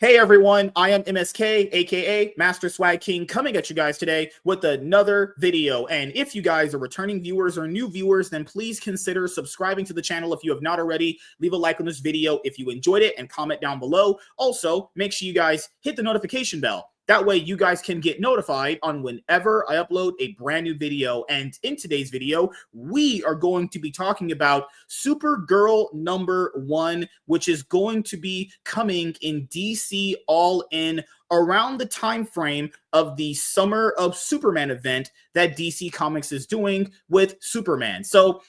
Hey everyone, I am MSK, aka Master Swag King, coming at you guys today with another video. And if you guys are returning viewers or new viewers, then please consider subscribing to the channel if you have not already. Leave a like on this video if you enjoyed it and comment down below. Also, make sure you guys hit the notification bell. That way you guys can get notified on whenever I upload a brand new video. And in today's video, we are going to be talking about Supergirl #1, which is going to be coming in DC All In around the time frame of the Summer of Superman event that DC Comics is doing with Superman. So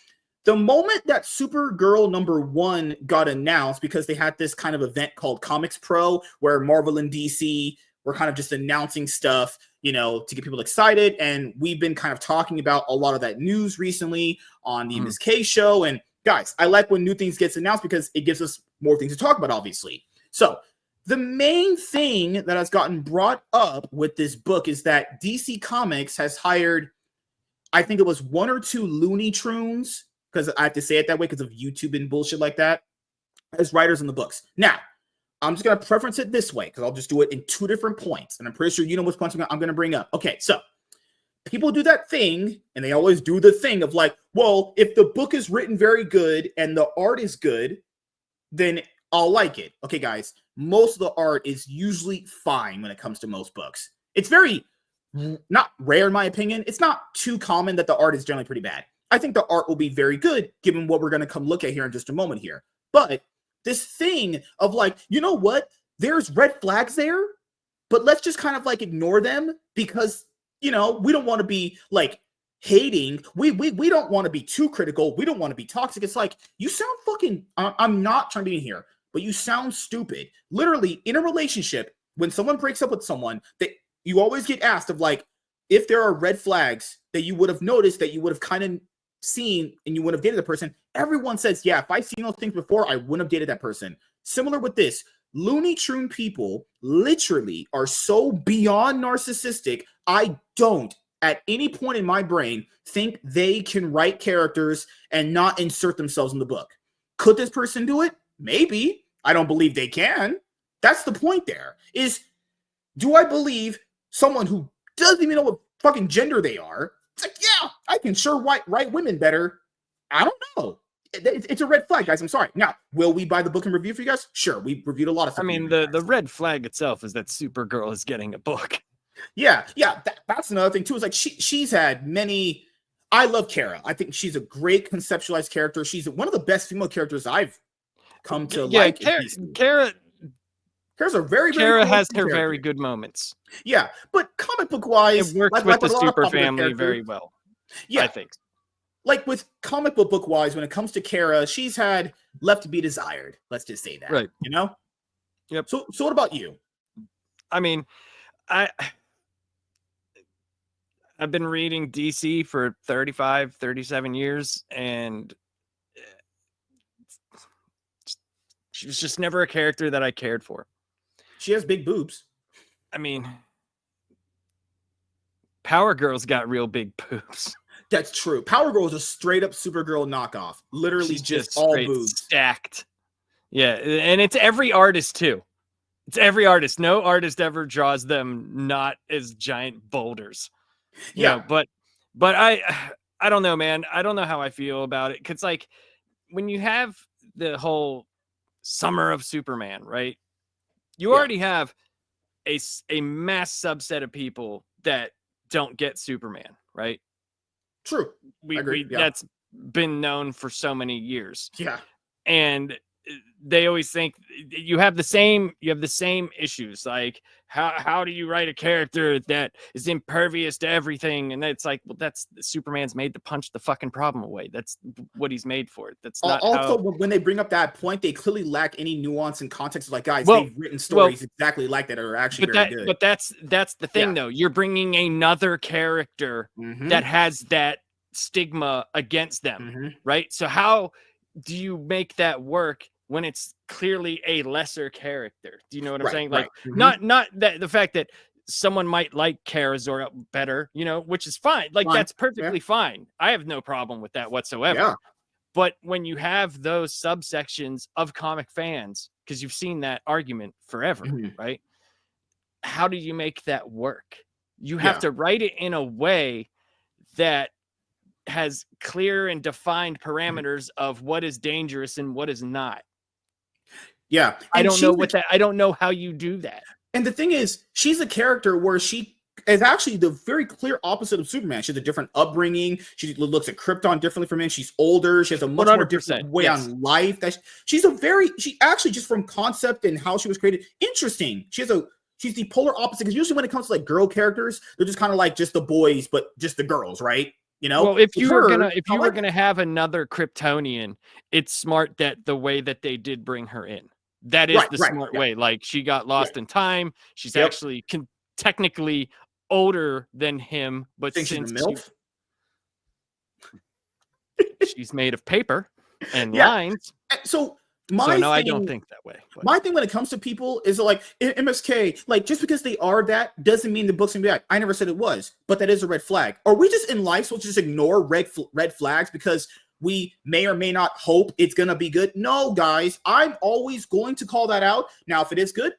the moment that Supergirl #1 got announced, because they had this kind of event called Comics Pro where Marvel and DC we're kind of just announcing stuff, you know, to get people excited. And we've been kind of talking about a lot of that news recently on the MSK show. And guys, I like when new things gets announced because it gives us more things to talk about, obviously. So the main thing that has gotten brought up with this book is that DC Comics has hired, I think it was 1 or 2 Looney Tunes, because I have to say it that way because of YouTube and bullshit like that, as writers in the books. Now, I'm just going to preference it this way because I'll just do it in 2 different points. And I'm pretty sure you know which points I'm going to bring up. Okay, so people do that thing, and they always do the thing of like, well, if the book is written very good and the art is good, then I'll like it. Okay, guys, most of the art is usually fine when it comes to most books. It's very, not rare in my opinion. It's not too common that the art is generally pretty bad. I think the art will be very good given what we're going to come look at here in just a moment here. But this thing of like, you know what? There's red flags there, but let's just kind of like ignore them because, you know, we don't want to be like hating. We don't want to be too critical. We don't want to be toxic. It's like, you sound fucking, I'm not trying to be in here, but you sound stupid. Literally in a relationship, when someone breaks up with someone, that you always get asked of like, if there are red flags that you would have noticed, that you would have kind of seen and you would have dated the person, everyone says, yeah, if I've seen those things before, I wouldn't have dated that person. Similar with this, Looney Tune people literally are so beyond narcissistic, I don't at any point in my brain think they can write characters and not insert themselves in the book. Could this person do it? Maybe. I don't believe they can. That's the point there, is do I believe someone who doesn't even know what fucking gender they are? It's like, yeah, I can sure write women better. I don't know. It's a red flag, guys. I'm sorry. Now, will we buy the book and review for you guys? Sure, we reviewed a lot of stuff. I mean, the red flag itself is that Supergirl is getting a book. Yeah, that's another thing too. Is like she's had many. I love Kara. I think she's a great conceptualized character. She's one of the best female characters I've come to like. Kara has her very good moments. Yeah, but comic book wise, it works with the Super family very well. Yeah, I think. Like with comic book wise, when it comes to Kara, she's had left to be desired. Let's just say that, right? You know. Yep. So what about you? I mean, I've been reading DC for 35, 37 years, and she was just never a character that I cared for. She has big boobs. I mean, Power Girl's got real big boobs. That's true. Power Girl is a straight up Supergirl knockoff. Literally she's just all boobs. Stacked. Yeah, and it's every artist too. It's every artist. No artist ever draws them not as giant boulders. Yeah, know, but I don't know, man. I don't know how I feel about it. Cause like when you have the whole Summer of Superman, right? You already have a mass subset of people that don't get Superman, right? True. That's been known for so many years. Yeah. And they always think you have the same issues. Like how do you write a character that is impervious to everything? And it's like, well, that's Superman's made to punch the fucking problem away. That's what he's made for. That's not also when they bring up that point, they clearly lack any nuance and context. Like, guys, they've written stories exactly like that are actually very good. But that's the thing though. You're bringing another character that has that stigma against them, right? So how do you make that work when it's clearly a lesser character? Do you know what I'm saying? Like, not that the fact that someone might like Kara Zor better, you know, which is fine. Like, that's perfectly fine. I have no problem with that whatsoever. Yeah. But when you have those subsections of comic fans because you've seen that argument forever, right? How do you make that work? You have to write it in a way that has clear and defined parameters of what is dangerous and what is not. Yeah. I don't know I don't know how you do that. And the thing is, she's a character where she is actually the very clear opposite of Superman. She has a different upbringing. She looks at Krypton differently from him. She's older. She has a much more different way on life. She's actually, just from concept and how she was created, interesting. She's the polar opposite, because usually when it comes to like girl characters, they're just kind of like just the boys, but just the girls, right? You know, well, if you were gonna have another Kryptonian, it's smart that the way that they did bring her in, that is the smart way. Like, she got lost in time. She's actually technically older than him, but since she's made of paper and lines, so I don't think that way. But my thing when it comes to people is like MSK, like, just because they are that doesn't mean the book's gonna be bad. I never said it was, but that is a red flag. Are we just in life supposed to just ignore red flags because we may or may not hope it's gonna be good? No, guys, I'm always going to call that out. Now, if it is good,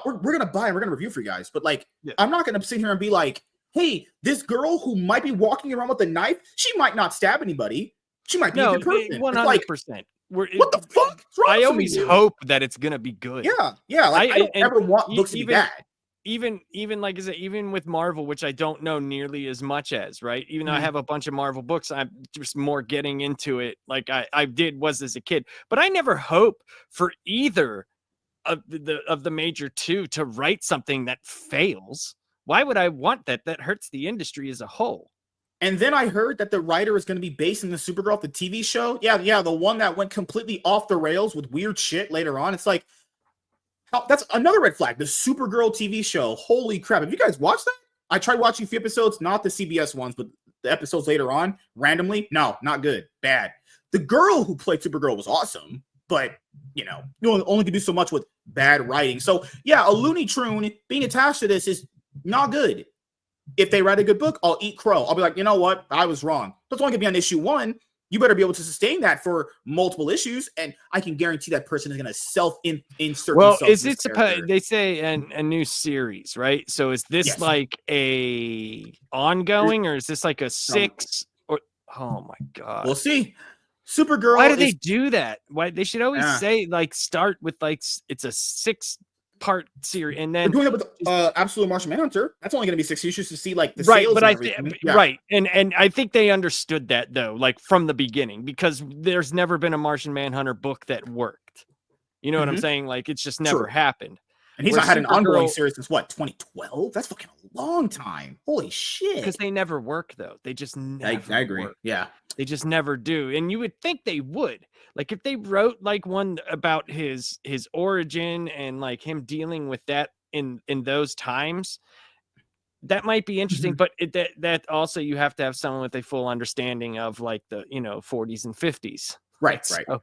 we're gonna buy and we're gonna review for you guys. But like, I'm not gonna sit here and be like, hey, this girl who might be walking around with a knife, she might not stab anybody. She might be a good person. 100%. What the fuck? I always hope that it's gonna be good. Yeah. Like, I don't ever want books to be bad. Even like I said, even with Marvel, which I don't know nearly as much as, right? Even though I have a bunch of Marvel books, I'm just more getting into it like I was as a kid. But I never hope for either of the major two to write something that fails. Why would I want that? That hurts the industry as a whole. And then I heard that the writer is going to be based in the Supergirl, the TV show. Yeah, the one that went completely off the rails with weird shit later on. It's like, that's another red flag. The Supergirl TV show. Holy crap. Have you guys watched that? I tried watching a few episodes, not the CBS ones, but the episodes later on, randomly. No, not good. Bad. The girl who played Supergirl was awesome, but, you only can do so much with bad writing. So, yeah, a Looney Tune being attached to this is not good. If they write a good book, I'll eat crow. I'll be like, you know what? I was wrong. That's only going to be on issue 1. You better be able to sustain that for multiple issues, and I can guarantee that person is going to self-insert. Well, is it supposed? They say a new series, right? So is this like a ongoing, or is this like a 6? Or oh my god, we'll see. Supergirl. Why do they do that? Why they should always say like start with like it's a 6-part series, and then we're doing it with Absolute Martian Manhunter. That's only going to be 6 issues to see like the right. sales. But right, and I think they understood that though, like from the beginning, because there's never been a Martian Manhunter book that worked. You know what I'm saying? Like, it's just never happened. And he's not had an ongoing series since what, 2012? That's fucking a long time. Holy shit! Because they never work though. They just never. I agree. Work. Yeah, they just never do. And you would think they would. Like, if they wrote like one about his origin and like him dealing with that in those times, that might be interesting. But that also, you have to have someone with a full understanding of like the 40s and 50s. Right. So,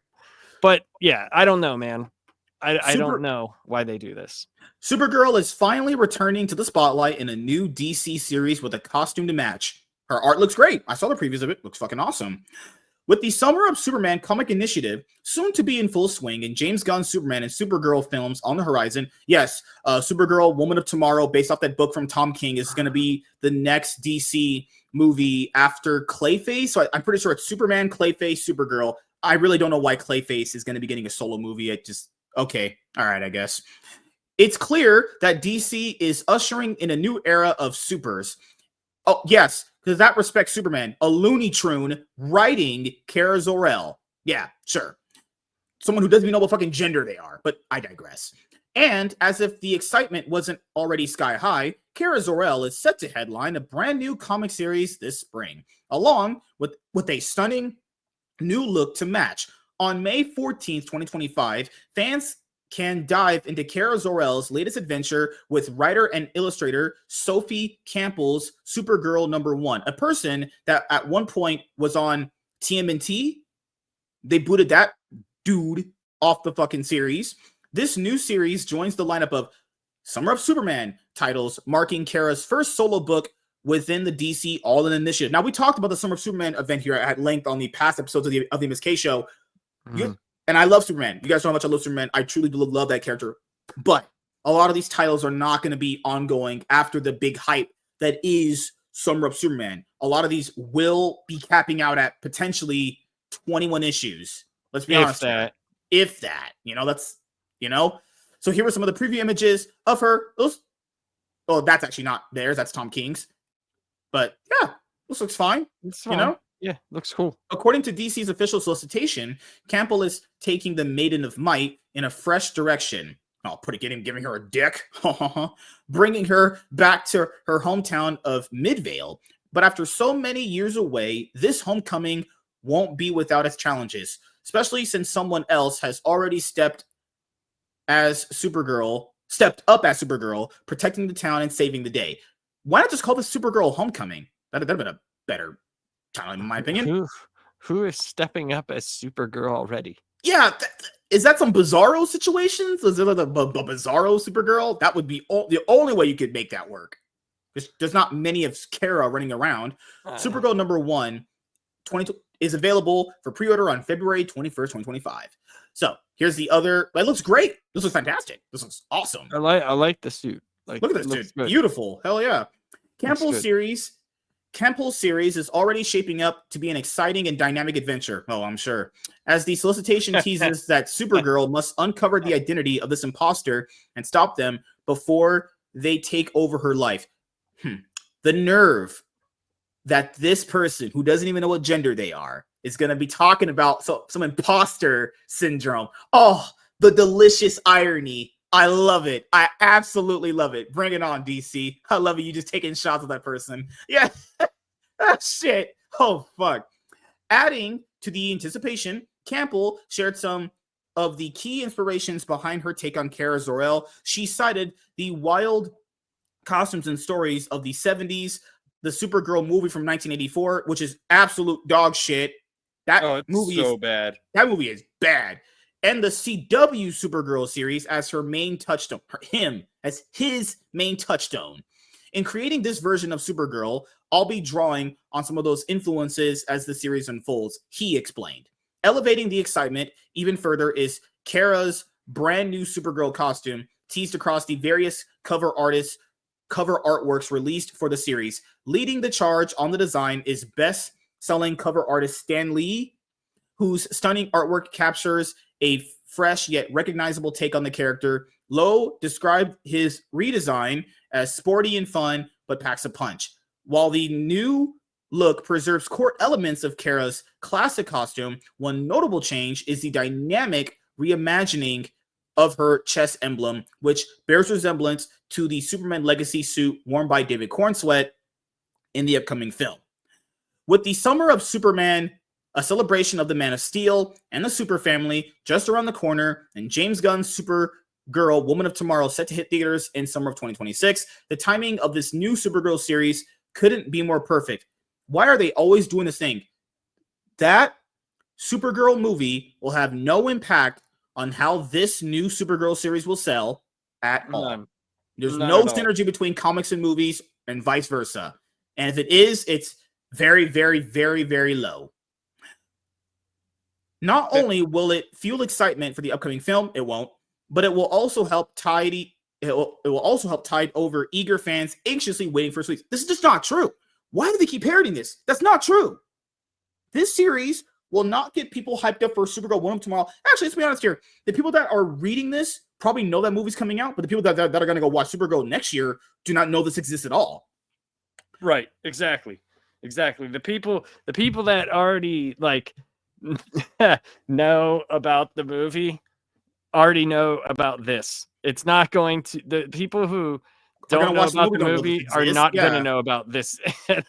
but yeah, I don't know, man. I don't know why they do this. Supergirl is finally returning to the spotlight in a new DC series with a costume to match. Her art looks great. I saw the previews of it. Looks fucking awesome. With the Summer of Superman comic initiative soon to be in full swing and James Gunn's Superman and Supergirl films on the horizon, yes, Supergirl, Woman of Tomorrow, based off that book from Tom King, is going to be the next DC movie after Clayface. So I'm pretty sure it's Superman, Clayface, Supergirl. I really don't know why Clayface is going to be getting a solo movie. Okay, all right, I guess. It's clear that DC is ushering in a new era of supers. Oh, yes, because that respects Superman. A Looney Tune writing Kara Zor-El. Yeah, sure. Someone who doesn't even know what fucking gender they are, but I digress. And as if the excitement wasn't already sky high, Kara Zor-El is set to headline a brand new comic series this spring, along with a stunning new look to match. On May 14th, 2025, fans can dive into Kara Zor-El's latest adventure with writer and illustrator Sophie Campbell's Supergirl #1, a person that at one point was on TMNT. They booted that dude off the fucking series. This new series joins the lineup of Summer of Superman titles, marking Kara's first solo book within the DC All-In Initiative. Now, we talked about the Summer of Superman event here at length on the past episodes of the MSK show. and I love Superman. You guys know how much I love Superman. I truly do love that character. But a lot of these titles are not going to be ongoing after the big hype that is Summer of Superman. A lot of these will be capping out at potentially 21 issues. Let's be honest. If that, that's, So here were some of the preview images of her. Oh, that's actually not theirs. That's Tom King's. But yeah, this looks fine. It's fine. Yeah, looks cool. According to DC's official solicitation, Campbell is taking the Maiden of Might in a fresh direction. I'll giving her a dick, bringing her back to her hometown of Midvale. But after so many years away, this homecoming won't be without its challenges, especially since someone else has already stepped up as Supergirl, protecting the town and saving the day. Why not just call this Supergirl Homecoming? That'd have been a better title, in my opinion. Who is stepping up as Supergirl already? Yeah, is that some Bizarro situations? Is it like a Bizarro Supergirl? That would be the only way you could make that work. There's not many of Kara running around. Supergirl #1 is available for pre-order on February 21st, 2025. So here's the other. It looks great. This looks fantastic. This looks awesome. I like the suit. Look at this dude. Good. Beautiful. Hell yeah. Campbell's series is already shaping up to be an exciting and dynamic adventure. Oh, I'm sure. As the solicitation teases that Supergirl must uncover the identity of this imposter and stop them before they take over her life. The nerve that this person who doesn't even know what gender they are is going to be talking about some imposter syndrome. Oh, the delicious irony. I love it. I absolutely love it. Bring it on, DC. I love it. You just taking shots at that person. Yeah. Shit. Oh, fuck. Adding to the anticipation, Campbell shared some of the key inspirations behind her take on Kara Zor-El. She cited the wild costumes and stories of the 70s, the Supergirl movie from 1984, which is absolute dog shit. That movie is bad. That movie is bad. And the CW Supergirl series as her main touchstone, as his main touchstone. In creating this version of Supergirl, I'll be drawing on some of those influences as the series unfolds, he explained. Elevating the excitement even further is Kara's brand new Supergirl costume, teased across the various cover artworks released for the series. Leading the charge on the design is best-selling cover artist Stan Lee, whose stunning artwork captures a fresh yet recognizable take on the character. Lowe described his redesign as sporty and fun, but packs a punch. While the new look preserves core elements of Kara's classic costume, one notable change is the dynamic reimagining of her chest emblem, which bears resemblance to the Superman Legacy suit worn by David Cornsweet in the upcoming film. With the Summer of Superman, a celebration of the Man of Steel and the Super Family just around the corner, and James Gunn's Supergirl Woman of Tomorrow set to hit theaters in summer of 2026, the timing of this new Supergirl series couldn't be more perfect. Why are they always doing this thing? That Supergirl movie will have no impact on how this new Supergirl series will sell at all. There's no synergy between comics and movies and vice versa. And if it is, it's very, very, very, very low. Not only will it fuel excitement for the upcoming film, it won't, but it will also help tide over eager fans anxiously waiting for its release. This is just not true. Why do they keep parroting this? That's not true. This series will not get people hyped up for Supergirl Woman of Tomorrow. Actually, let's be honest here. The people that are reading this probably know that movie's coming out, but the people that are going to go watch Supergirl next year do not know this exists at all. Right. Exactly. The people that already know about the movie already know about this. It's not going to, the people who don't know about the movie are not going to know about this.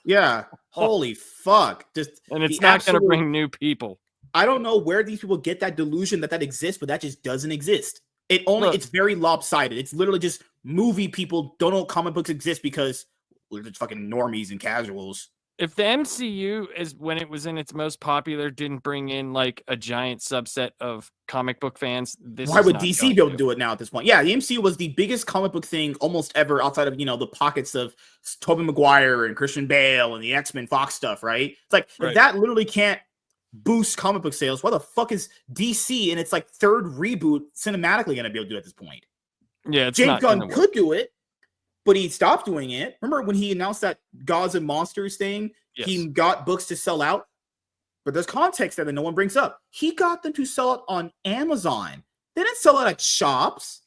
Yeah. Holy fuck. And it's not going to bring new people. I don't know where these people get that delusion that exists, but that just doesn't exist. It's very lopsided. It's literally just movie people don't know comic books exist because we're just fucking normies and casuals. If the MCU, when it was in its most popular, didn't bring in a giant subset of comic book fans, why would DC be able to do it now at this point? Yeah, the MCU was the biggest comic book thing almost ever outside of, the pockets of Tobey Maguire and Christian Bale and the X-Men Fox stuff, right? It's if that literally can't boost comic book sales, why the fuck is DC in its like third reboot cinematically going to be able to do it at this point? Yeah, it's James not Gunn gonna could work. do it, but he stopped doing it. Remember when he announced that Gods and Monsters thing? Yes. He got books to sell out, but there's context there that no one brings up. He got them to sell it on Amazon. They didn't sell it at shops.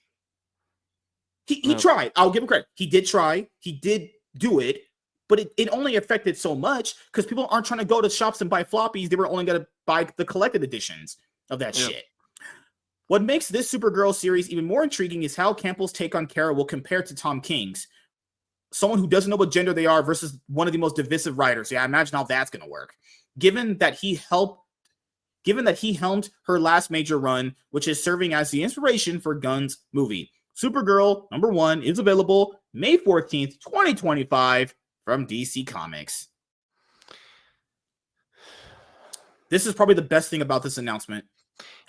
He tried. I'll give him credit. He did try. He did do it, but it only affected so much because people aren't trying to go to shops and buy floppies. They were only going to buy the collected editions of that shit. What makes this Supergirl series even more intriguing is how Campbell's take on Kara will compare to Tom King's. Someone who doesn't know what gender they are versus one of the most divisive writers. Yeah, imagine how that's going to work. Given that he helmed her last major run, which is serving as the inspiration for Gunn's movie. Supergirl #1 is available May 14th, 2025 from DC Comics. This is probably the best thing about this announcement.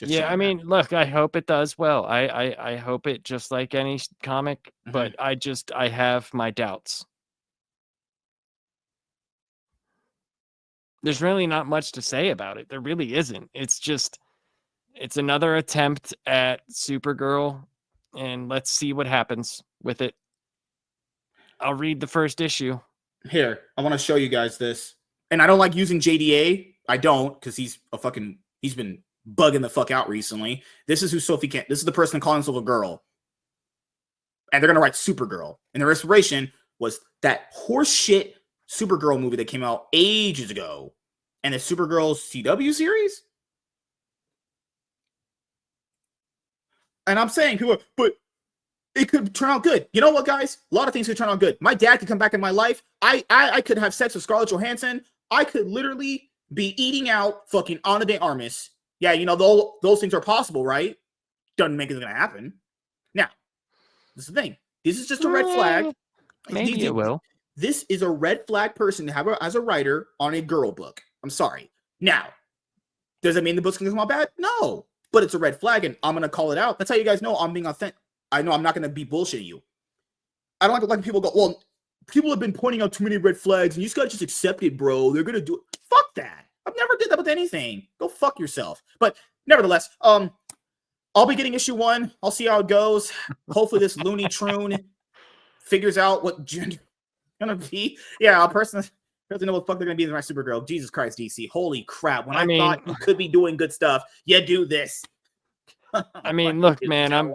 Yeah, I mean, look, I hope it does well. I hope it just like any comic, but I have my doubts. There's really not much to say about it. There really isn't. It's another attempt at Supergirl, and let's see what happens with it. I'll read the first issue. Here, I want to show you guys this. And I don't like using JDA. I don't, because he's been bugging the fuck out recently. This is who Sophie Kent. This is the person calling himself a girl. And they're gonna write Supergirl. And their inspiration was that horseshit Supergirl movie that came out ages ago. And the Supergirl CW series. And I'm saying, but it could turn out good. You know what, guys? A lot of things could turn out good. My dad could come back in my life. I could have sex with Scarlett Johansson. I could literally be eating out fucking Ana de Armas. Yeah, you know, those things are possible, right? Doesn't make it gonna happen. Now, this is the thing. This is just a red flag. Maybe it will. This is a red flag person to have as a writer on a girl book. I'm sorry. Now, does it mean the book's gonna come out bad? No. But it's a red flag, and I'm gonna call it out. That's how you guys know I'm being authentic. I know I'm not gonna be bullshitting you. I don't like people go, well, people have been pointing out too many red flags, and you just gotta just accept it, bro. They're gonna do it. Fuck that. I've never did that with anything. Go fuck yourself. But nevertheless, I'll be getting issue 1. I'll see how it goes. Hopefully this Looney Trune figures out what gender gonna be. Yeah, a person doesn't know what the fuck they're gonna be in my Supergirl. Jesus Christ, DC. Holy crap. When I thought you could be doing good stuff, you do this. I mean, look, man, I'm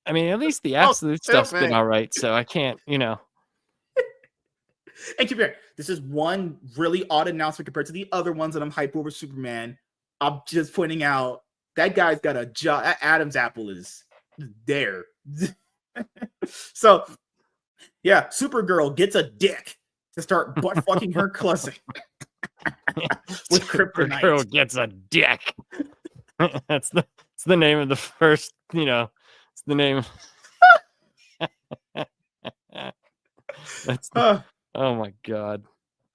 I mean, at least the absolute stuff's been all right, so I can't, you know. And keep here. This is one really odd announcement compared to the other ones that I'm hyped over Superman. I'm just pointing out that guy's got a job. That Adam's apple is there. So, yeah, Supergirl gets a dick to start butt fucking her cousin with kryptonite. Supergirl gets a dick. It's the name of the first, you know, it's the name. Oh my god.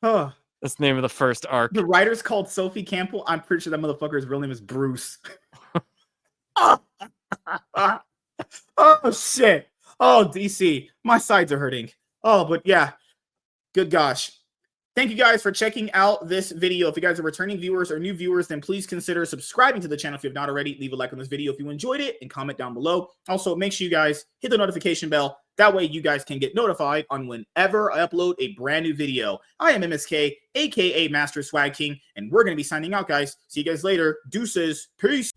That's the name of the first arc. The writer's called Sophie Campbell. I'm pretty sure that motherfucker's real name is Bruce. Oh shit. Oh, DC. My sides are hurting. Oh, but yeah. Good gosh. Thank you guys for checking out this video. If you guys are returning viewers or new viewers, then please consider subscribing to the channel if you have not already. Leave a like on this video if you enjoyed it and comment down below. Also, make sure you guys hit the notification bell. That way you guys can get notified on whenever I upload a brand new video. I am MSK, aka Master Swag King, and we're going to be signing out, guys. See you guys later. Deuces. Peace.